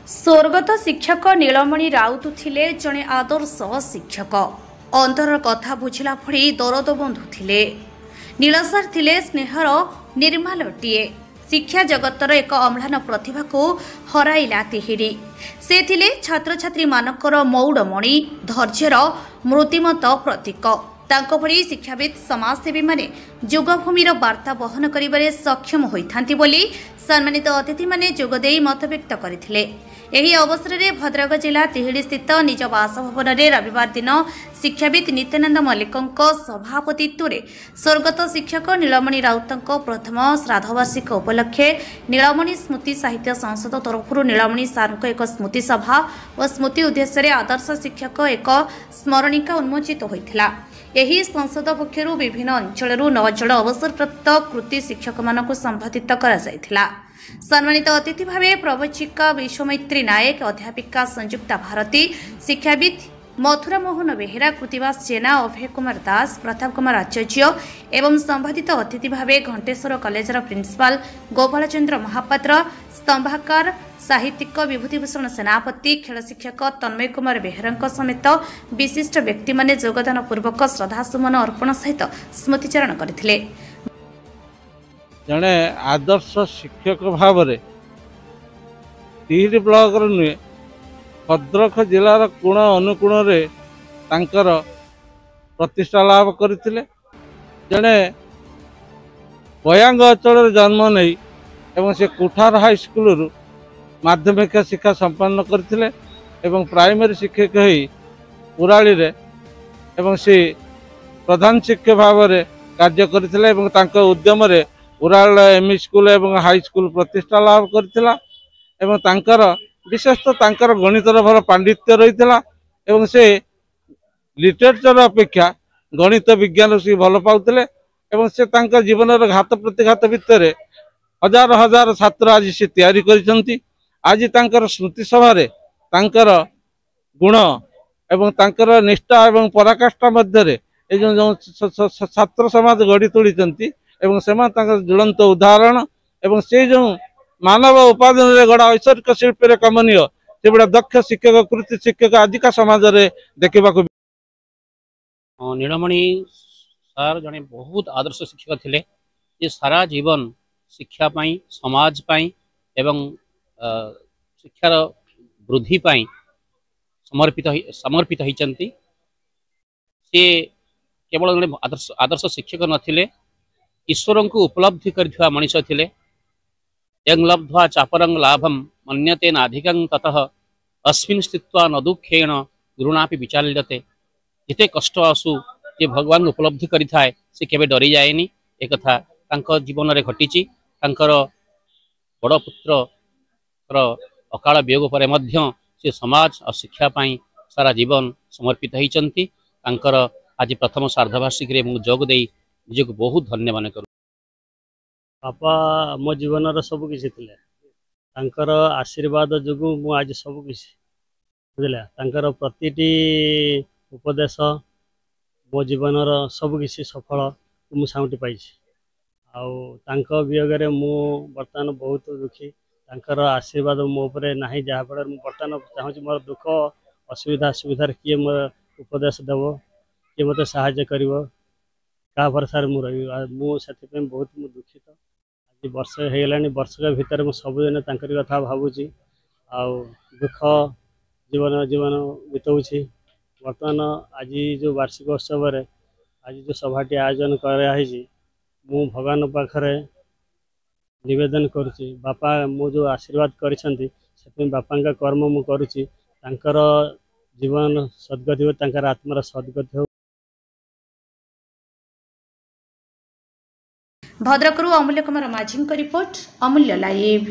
स्वर्गत शिक्षक नीलमणि राउत थिले जणे आदर्श शिक्षक अंतर कथा बुझिला भଳି दरद बंधु थिले। नीलसार थिले स्नेहर निर्मालटीए शिक्षा जगतर एक अम्लान प्रतिभा को हराइला तिहिरी। से थिले छात्र छात्री मानकर मौड़मणि धैर्यर मृत्युमत प्रतीक। तांको भଳି शिक्षाविद समाजसेवी माने जुगभूमिर वार्ता बहन करिबारे सक्षम होइथांती बोली सम्मानित अतिथि माने जोगदेई मत व्यक्त करथिले। एही अवसर में भद्रक जिला तिहिड़ी स्थित निज बासभवन में रविवार दिन शिक्षाविद नित्यानंद मल्लिक सभापतित्व में स्वर्गत शिक्षक नीलमणि राउत प्रथम श्राद्धवार्षिक उपलक्षे नीलमणि स्मृति साहित्य संसद तरफ नीलमणि सार एक स्मृति सभा और स्मृति उद्देश्य आदर्श शिक्षक एक स्मरणिका उन्मोचित होता। यही संसद पक्षर विभिन्न अंचल 9 जन अवसरप्राप्त कृति शिक्षक मानक संबोधित करा। सम्मानित अतिथि भावे प्रवचिका विश्वमैत्री नायक, अध्यापिका संयुक्ता भारती, शिक्षाविद मथुरा मोहन बेहेरा, कृतिवास जेना, अभय कुमार दास, प्रताप कुमार आचार्य एवं संबोधित अतिथि भावे घंटेश्वर कॉलेजर प्रिंसिपाल गोपाल चंद्र महापात्र, स्तंभाकार साहित्यिक विभूतिभूषण सेनापति, खेल शिक्षक तन्मय कुमार बेहेरा समेत विशिष्ट व्यक्ति माने योगदान पूर्वक श्रद्धासुमन अर्पण सहित स्मृतिचारण करथिले। जड़े आदर्श शिक्षक भाव तिहिड़ी ब्लॉक नुहे भद्रक जिलार कोण अनुकोण प्रतिष्ठा लाभ करते। जड़े बयांग अंचल जन्म नहीं एवं से कुठार हाई स्कूल माध्यमिक शिक्षा संपन्न करते। प्राइमरी शिक्षक उराली एवं से प्रधान शिक्षक भाव कार्य करते। उद्यम उराल एमई स्कूल एवं हाई स्कूल प्रतिष्ठा लाभ करथिला। विशेषतः गणितर भर पांडित्य रही से लिटरेचर अपेक्षा गणित विज्ञान से भल पाउतले। से जीवन घात प्रतिघात भितर हजार हजार छात्र आज से तैयारी करिसंती। आज स्मृति सभा गुण एवं निष्ठा एवं पराकाष्ठा मध्य जो छात्र समाज गढ़ी तोली ज्वलंत उदाहरण एवं से जो मानव उपादान गड़ा ऐश्वर्य शिल्प कमनीय से बड़ा दक्ष शिक्षक कृति शिक्षक आज का समाज रे देखा। नीलमणि सार जड़े बहुत आदर्श शिक्षक थिले। ये सारा जीवन शिक्षा पाई समाज पाई एवं शिक्षार वृद्धि पाई समर्पित होइचंती। से केवल जड़े आदर्श शिक्षक नथिले, ईश्वर को उपलब्धि कर मनीष थिले। यं लब्ध्वा चापरं लाभम मन्यते नाधिकं ततः अस्मिन् स्थित्वा न दुखेन गुरुणापि विचाल्यते। जिते कष्ट आसु जे भगवान उपलब्धि करिथाय से केबे डरी जाएनी। एक कथा तांकर जीवन रे घटिची। तांकर बड़ पुत्र अकाल वियोग पर मध्य से समाज और शिक्षा पाई सारा जीवन समर्पित होइचंती। तांकर आज प्रथम श्राद्धवार्षिक रे मु जोग देई निजको बहुत धन्य मन करूँ। बापा मो जीवन सबकि आशीर्वाद जो मु आज सबकि बुझे प्रति उपदेश मो जीवन सबकि सफल मु साउंटी पाई। वियोग मु बर्तमान बहुत दुखी। आशीर्वाद मो उपरे नाही, जहाँ फल बर्तमान चाहूँ मोर दुख असुविधा सुविधा किए मोर उपदेश देव, किए मत साहाय्य कर क्या भरसा मु रही। मुझे बहुत दुखित। आज वर्ष होगा वर्षक भितर मुझे सबुदिन कथा भावुची दुख जीवन जीवन बीतौची। बर्तमान आज जो वार्षिक उत्सव आज जो सभाटी आयोजन कराई मु भगवान पाखरे निवेदन करुच्ची। बापा मु जो आशीर्वाद करिसेंती बापा कर्म मु करुच्ची। जीवन सद्गति हो, आत्मार सद्गति हो। भद्रकरू अमूल्य कुमार माझी रिपोर्ट, अमूल्य लाइव।